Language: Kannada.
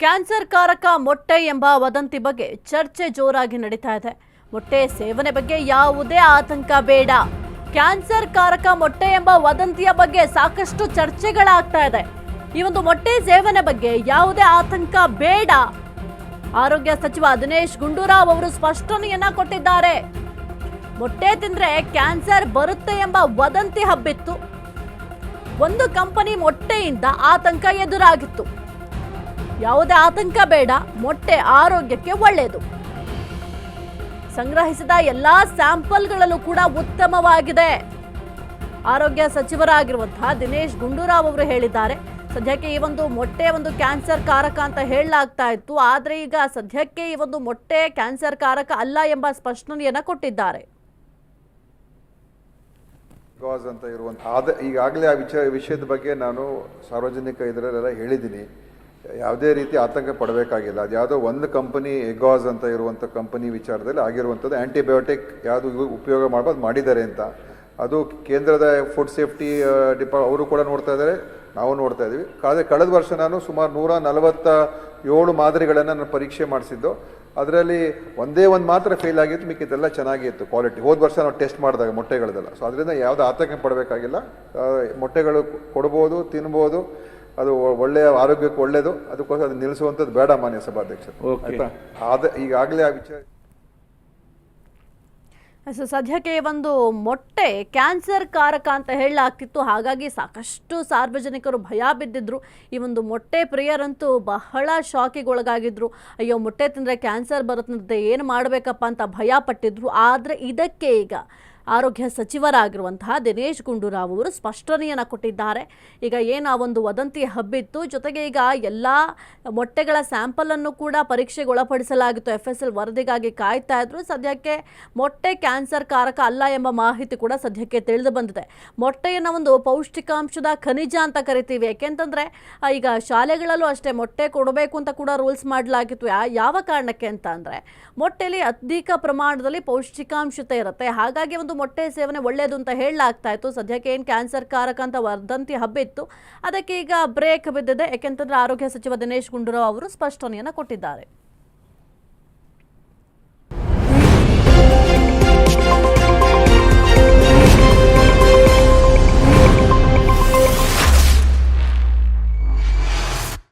ಕ್ಯಾನ್ಸರ್ ಕಾರಕ ಮೊಟ್ಟೆ ಎಂಬ ವದಂತಿ ಬಗ್ಗೆ ಚರ್ಚೆ ಜೋರಾಗಿ ನಡೀತಾ ಇದೆ. ಮೊಟ್ಟೆ ಸೇವನೆ ಬಗ್ಗೆ ಯಾವುದೇ ಆತಂಕ ಬೇಡ. ಕ್ಯಾನ್ಸರ್ ಕಾರಕ ಮೊಟ್ಟೆ ಎಂಬ ವದಂತಿಯ ಬಗ್ಗೆ ಸಾಕಷ್ಟು ಚರ್ಚೆಗಳಾಗ್ತಾ ಇದೆ. ಈ ಒಂದು ಮೊಟ್ಟೆ ಸೇವನೆ ಬಗ್ಗೆ ಯಾವುದೇ ಆತಂಕ ಬೇಡ. ಆರೋಗ್ಯ ಸಚಿವ ದಿನೇಶ್ ಗುಂಡೂರಾವ್ ಅವರು ಸ್ಪಷ್ಟನೆಯನ್ನ ಕೊಟ್ಟಿದ್ದಾರೆ. ಮೊಟ್ಟೆ ತಿಂದ್ರೆ ಕ್ಯಾನ್ಸರ್ ಬರುತ್ತೆ ಎಂಬ ವದಂತಿ ಹಬ್ಬಿತ್ತು. ಒಂದು ಕಂಪನಿ ಮೊಟ್ಟೆಯಿಂದ ಆತಂಕ ಎದುರಾಗಿತ್ತು. ಯಾವುದೇ ಆತಂಕ ಬೇಡ, ಮೊಟ್ಟೆ ಆರೋಗ್ಯಕ್ಕೆ ಒಳ್ಳೆಯದು. ಸಂಗ್ರಹಿಸಿದ ಎಲ್ಲಾ ಸ್ಯಾಂಪಲ್ಗಳಲ್ಲೂ ಕೂಡ ಉತ್ತಮವಾಗಿದೆ. ಆರೋಗ್ಯ ಸಚಿವರಾಗಿರುವಂತಹ ದಿನೇಶ್ ಗುಂಡೂರಾವ್ ಅವರು ಹೇಳಿದ್ದಾರೆ. ಸದ್ಯಕ್ಕೆ ಈ ಒಂದು ಮೊಟ್ಟೆ ಒಂದು ಕ್ಯಾನ್ಸರ್ ಕಾರಕ ಅಂತ ಹೇಳಲಾಗ್ತಾ ಇತ್ತು. ಆದ್ರೆ ಈಗ ಸದ್ಯಕ್ಕೆ ಈ ಒಂದು ಮೊಟ್ಟೆ ಕ್ಯಾನ್ಸರ್ ಕಾರಕ ಅಲ್ಲ ಎಂಬ ಸ್ಪಷ್ಟನೆಯನ್ನ ಕೊಟ್ಟಿದ್ದಾರೆ. ಅಂತ ಇರುವಂತ ಈಗಾಗಲೇ ಆ ವಿಷಯದ ಬಗ್ಗೆ ನಾನು ಸಾರ್ವಜನಿಕ ಇದರಲ್ಲೆಲ್ಲ ಹೇಳಿದ್ದೀನಿ. ಯಾವುದೇ ರೀತಿ ಆತಂಕ ಪಡಬೇಕಾಗಿಲ್ಲ. ಅದು ಯಾವುದೋ ಒಂದು ಕಂಪನಿ ಎಗಾಸ್ ಅಂತ ಇರುವಂಥ ಕಂಪನಿ ವಿಚಾರದಲ್ಲಿ ಆಗಿರುವಂಥದ್ದು ಆ್ಯಂಟಿಬಯೋಟಿಕ್ ಯಾವುದು ಉಪಯೋಗ ಮಾಡ್ಬೋದು ಮಾಡಿದ್ದಾರೆ ಅಂತ. ಅದು ಕೇಂದ್ರದ ಫುಡ್ ಸೇಫ್ಟಿ ಅವರು ಕೂಡ ನೋಡ್ತಾ ಇದ್ದಾರೆ, ನಾವು ನೋಡ್ತಾ ಇದ್ದೀವಿ. ಆದರೆ ಕಳೆದ ವರ್ಷ ನಾನು ಸುಮಾರು 147 ಮಾದರಿಗಳನ್ನು ನಾನು ಪರೀಕ್ಷೆ ಮಾಡಿಸಿದ್ದು. ಅದರಲ್ಲಿ ಒಂದೇ ಒಂದು ಮಾತ್ರ ಫೇಲ್ ಆಗಿತ್ತು, ಮಿಕ್ಕಿದ್ದೆಲ್ಲ ಚೆನ್ನಾಗಿತ್ತು ಕ್ವಾಲಿಟಿ. ಹೋದ ವರ್ಷ ನಾವು ಟೆಸ್ಟ್ ಮಾಡಿದಾಗ ಮೊಟ್ಟೆಗಳದೆಲ್ಲ. ಸೊ ಅದರಿಂದ ಯಾವುದೇ ಆತಂಕ ಪಡಬೇಕಾಗಿಲ್ಲ. ಮೊಟ್ಟೆಗಳು ಕೊಡ್ಬೋದು, ತಿನ್ಬೋದು, ಅದು ಒಳ್ಳೆಯ ಆರೋಗ್ಯಕ್ಕೆ ಒಳ್ಳೆಯದು. ಅದಕ್ಕೋಸ್ಕರ ಅದು ನಿಲ್ಲಿಸುವಂಥದ್ದು ಬೇಡ ಮಾನ್ಯ ಸಭಾಧ್ಯಕ್ಷರು. ಆಯ್ತಾ? ಈಗಾಗಲೇ ಆ ವಿಚಾರ ಸದ್ಯಕ್ಕೆ ಒಂದು ಮೊಟ್ಟೆ ಕ್ಯಾನ್ಸರ್ ಕಾರಕ ಅಂತ ಹೇಳಲಾಗ್ತಿತ್ತು. ಹಾಗಾಗಿ ಸಾಕಷ್ಟು ಸಾರ್ವಜನಿಕರು ಭಯ ಬಿದ್ದಿದ್ರು. ಈ ಒಂದು ಮೊಟ್ಟೆ ಪ್ರಿಯರಂತೂ ಬಹಳ ಶಾಕಿಗೊಳಗಾಗಿದ್ರು. ಅಯ್ಯೋ, ಮೊಟ್ಟೆ ತಿಂದರೆ ಕ್ಯಾನ್ಸರ್ ಬರುತ್ತಂತೆ, ಏನು ಮಾಡಬೇಕಪ್ಪ ಅಂತ ಭಯ ಪಟ್ಟಿದ್ರು. ಆದರೆ ಇದಕ್ಕೆ ಈಗ ಆರೋಗ್ಯ ಸಚಿವರಾಗಿರುವಂತಹ ದಿನೇಶ್ ಗುಂಡೂರಾವ್ ಅವರು ಸ್ಪಷ್ಟನೆಯನ್ನು ಕೊಟ್ಟಿದ್ದಾರೆ. ಈಗ ಏನು ಆ ಒಂದು ವದಂತಿ ಹಬ್ಬಿತ್ತು, ಜೊತೆಗೆ ಈಗ ಎಲ್ಲ ಮೊಟ್ಟೆಗಳ ಸ್ಯಾಂಪಲನ್ನು ಕೂಡ ಪರೀಕ್ಷೆಗೆ ಒಳಪಡಿಸಲಾಗಿತ್ತು. FSL ವರದಿಗಾಗಿ ಕಾಯ್ತಾ ಇದ್ರು. ಸದ್ಯಕ್ಕೆ ಮೊಟ್ಟೆ ಕ್ಯಾನ್ಸರ್ ಕಾರಕ ಅಲ್ಲ ಎಂಬ ಮಾಹಿತಿ ಕೂಡ ಸದ್ಯಕ್ಕೆ ತಿಳಿದು ಬಂದಿದೆ. ಮೊಟ್ಟೆಯನ್ನು ಒಂದು ಪೌಷ್ಟಿಕಾಂಶದ ಖನಿಜ ಅಂತ ಕರಿತೀವಿ. ಯಾಕೆಂತಂದರೆ ಈಗ ಶಾಲೆಗಳಲ್ಲೂ ಅಷ್ಟೇ ಮೊಟ್ಟೆ ಕೊಡಬೇಕು ಅಂತ ಕೂಡ ರೂಲ್ಸ್ ಮಾಡಲಾಗಿತ್ತು. ಯಾವ ಕಾರಣಕ್ಕೆ ಅಂತ ಅಂದರೆ ಮೊಟ್ಟೆಯಲ್ಲಿ ಅಧಿಕ ಪ್ರಮಾಣದಲ್ಲಿ ಪೌಷ್ಟಿಕಾಂಶತೆ ಇರುತ್ತೆ. ಹಾಗಾಗಿ ಒಂದು ಮೊಟ್ಟೆ ಸೇವನೆ ಒಳ್ಳೆಯದು ಅಂತ ಹೇಳಲಾಗ್ತಾ ಇತ್ತು. ಸದ್ಯಕ್ಕೆ ಏನು ಕ್ಯಾನ್ಸರ್ ಕಾರಕ ಅಂತ ವದಂತಿ ಹಬ್ಬಿತ್ತು, ಅದಕ್ಕೆ ಈಗ ಬ್ರೇಕ್ ಬಿದ್ದಿದೆ. ಯಾಕೆಂತಂದ್ರೆ ಆರೋಗ್ಯ ಸಚಿವ ದಿನೇಶ್ ಗುಂಡೂರಾವ್ ಅವರು ಸ್ಪಷ್ಟನೆಯನ್ನು ಕೊಟ್ಟಿದ್ದಾರೆ.